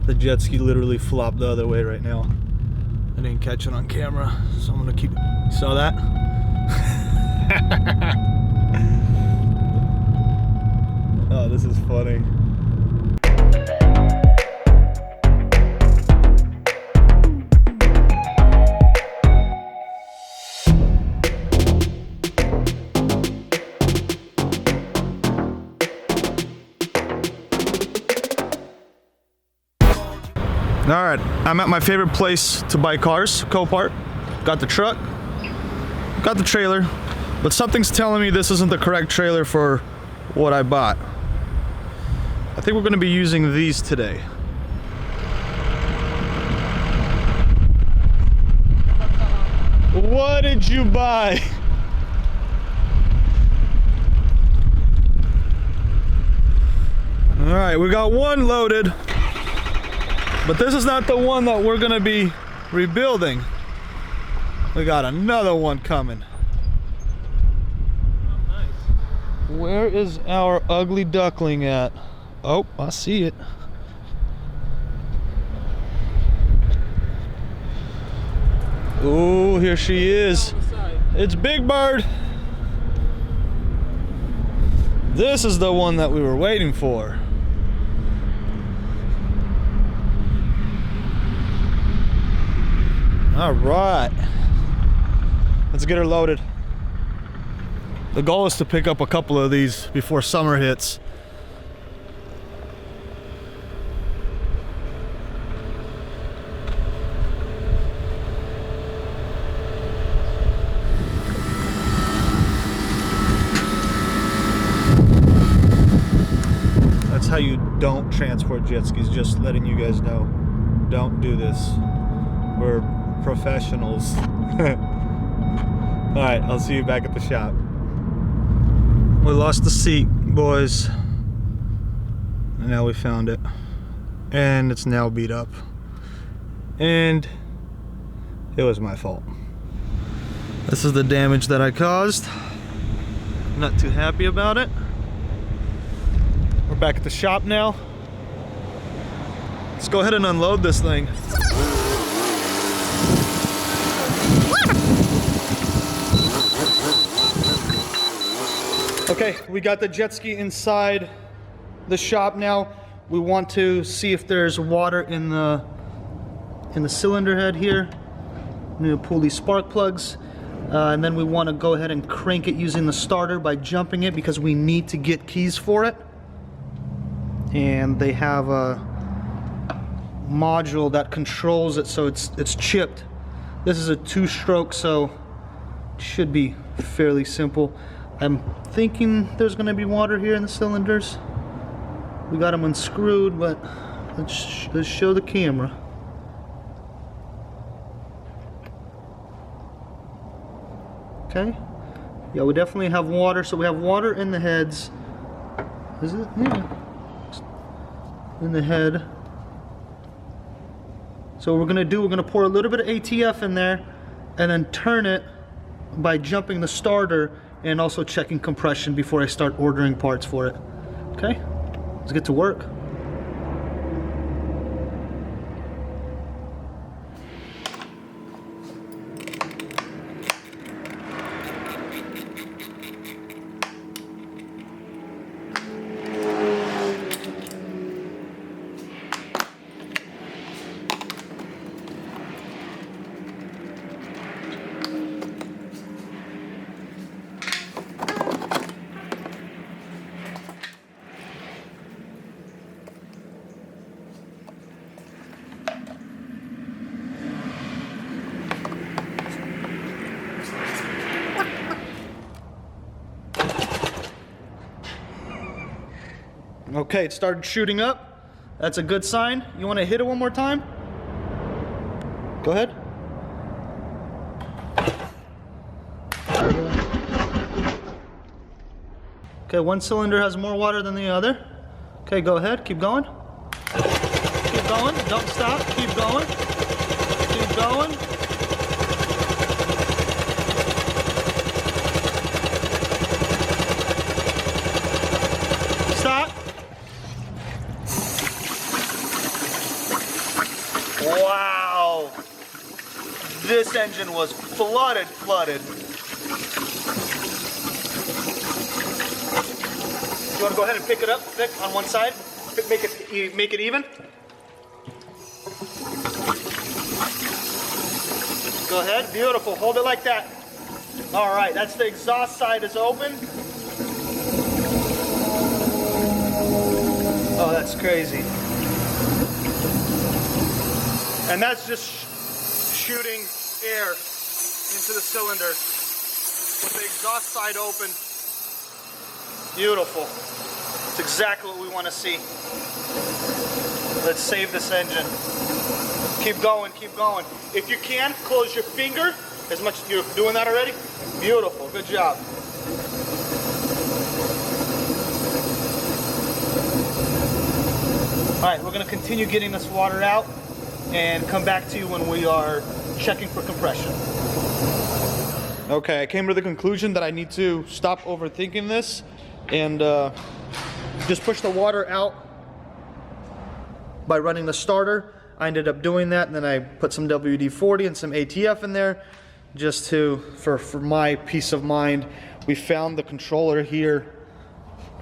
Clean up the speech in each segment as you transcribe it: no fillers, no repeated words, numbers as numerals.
The jet ski literally flopped the other way right now. I didn't catch it on camera, so I'm gonna keep it. You saw that? Oh, this is funny. All right, I'm at my favorite place to buy cars, Copart. Got the truck, got the trailer, but something's telling me this isn't the correct trailer for what I bought. I think we're gonna be using these today. What did you buy? All right, we got one loaded. But this is not the one that we're gonna be rebuilding. We got another one coming. Oh, nice. Where is our ugly duckling at? Oh, I see it. Oh, here she is. It's Big Bird. This is the one that we were waiting for. All right, let's get her loaded. The goal is to pick up a couple of these before summer hits. That's how you don't transport jet skis, just letting you guys know. Don't do this. We're professionals. Alright, I'll see you back at the shop. We lost the seat, boys. And now we found it. And it's now beat up. And it was my fault. This is the damage that I caused. Not too happy about it. We're back at the shop now. Let's go ahead and unload this thing. Okay, we got the jet ski inside the shop now. We want to see if there's water in the cylinder head here. We need to pull these spark plugs. And then we want to go ahead and crank it using the starter by jumping it because we need to get keys for it. And they have a module that controls it, so it's chipped. This is a 2-stroke, so it should be fairly simple. I'm thinking there's going to be water here in the cylinders. We got them unscrewed, but let's show the camera. Okay. Yeah, we definitely have water. So we have water in the heads. Is it? Yeah. In the head. So what we're going to do, we're going to pour a little bit of ATF in there and then turn it by jumping the starter and also checking compression before I start ordering parts for it. Okay, let's get to work. Okay, it started shooting up. That's a good sign. You want to hit it one more time? Go ahead. Okay, one cylinder has more water than the other. Okay, go ahead. Keep going. Keep going. Don't stop. Keep going. Keep going. Stop. this engine was flooded. You want to go ahead and pick it up thick on one side? Make it even? Go ahead, beautiful, hold it like that. All right, that's the exhaust side is open. Oh, that's crazy. And that's just shooting air into the cylinder with the exhaust side open. Beautiful. It's exactly what we want to see. Let's save this engine. Keep going, keep going. If you can, close your finger as much. You're doing that already? Beautiful, good job. All right, we're gonna continue getting this water out and come back to you when we are checking for compression. Okay, I came to the conclusion that I need to stop overthinking this and just push the water out by running the starter. I ended up doing that, and then I put some WD-40 and some ATF in there just for my peace of mind. We found the controller here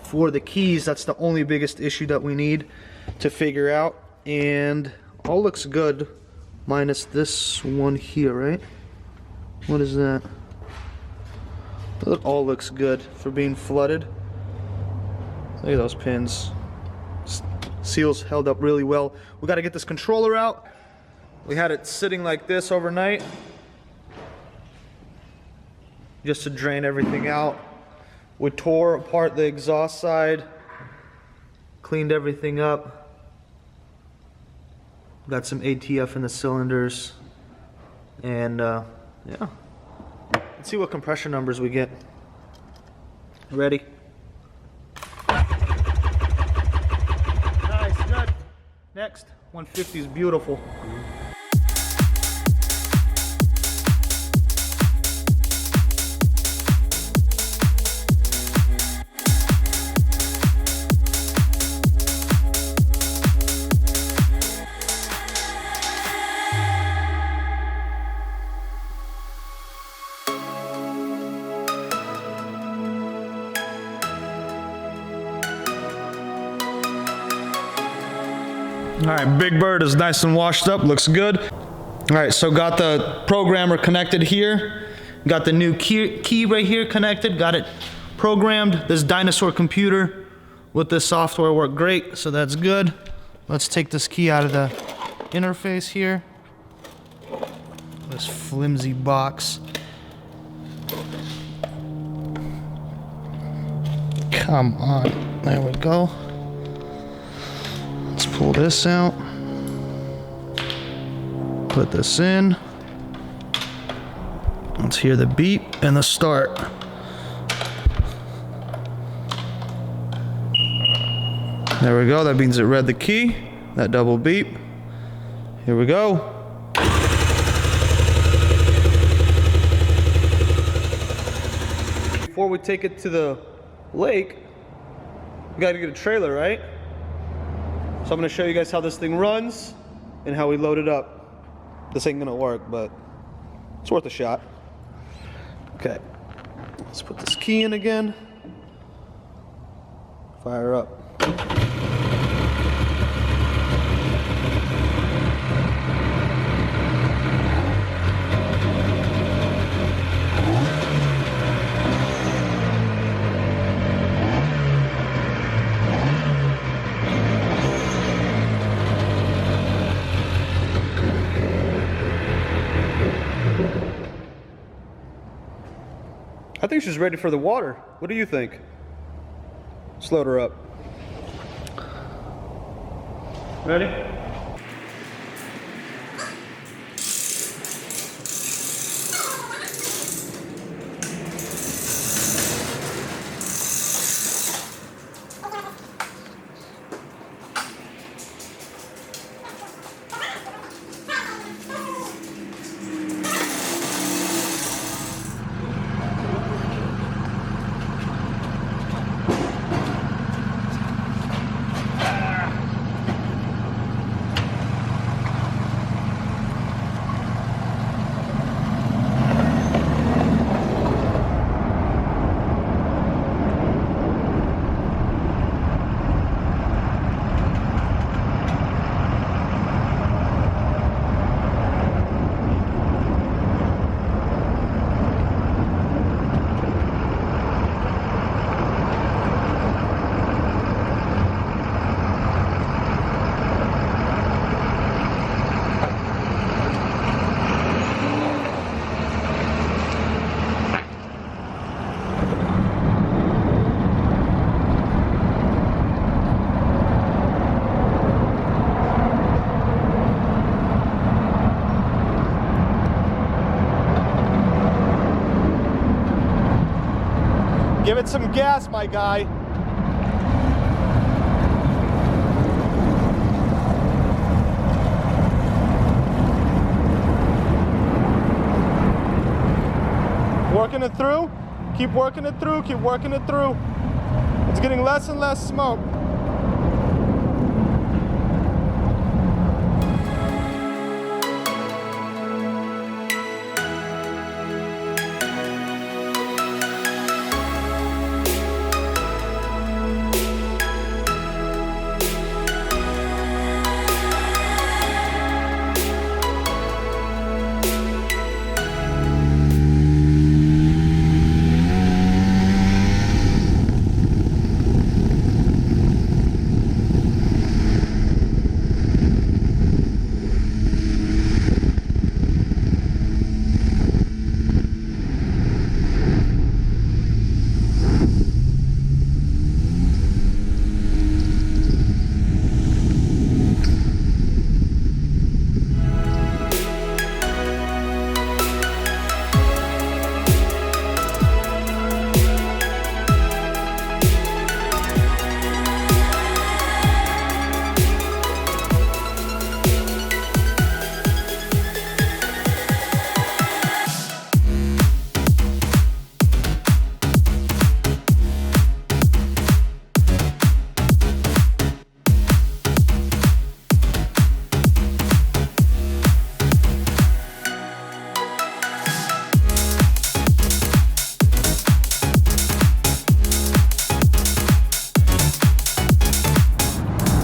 for the keys. That's the only biggest issue that we need to figure out, and all looks good minus this one here, right? What is that? It all looks good for being flooded. Look at those pins. Seals held up really well. We got to get this controller out. We had it sitting like this overnight just to drain everything out. We tore apart the exhaust side, cleaned everything up. Got some ATF in the cylinders, and yeah. Let's see what compression numbers we get. Ready? Nice, good. Next, 150 is beautiful. All right, Big Bird is nice and washed up, looks good. All right, so got the programmer connected here. Got the new key right here connected, got it programmed. This dinosaur computer with this software worked great, so that's good. Let's take this key out of the interface here. This flimsy box. Come on, there we go. Let's pull this out, put this in. Let's hear the beep and the start. There we go, that means it read the key, that double beep. Here we go. Before we take it to the lake, we gotta get a trailer, right? So I'm gonna show you guys how this thing runs and how we load it up. This ain't gonna work, but it's worth a shot. Okay, let's put this key in again. Fire up. I think she's ready for the water. What do you think? Let's load her up. Ready? Give it some gas, my guy. Working it through. Keep working it through. Keep working it through. It's getting less and less smoke.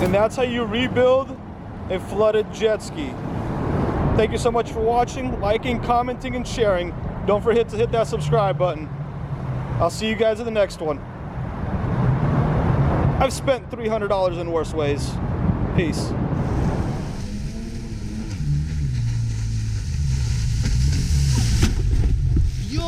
And that's how you rebuild a flooded jet ski. Thank you so much for watching, liking, commenting, and sharing. Don't forget to hit that subscribe button. I'll see you guys in the next one. I've spent $300 in worse ways. Peace.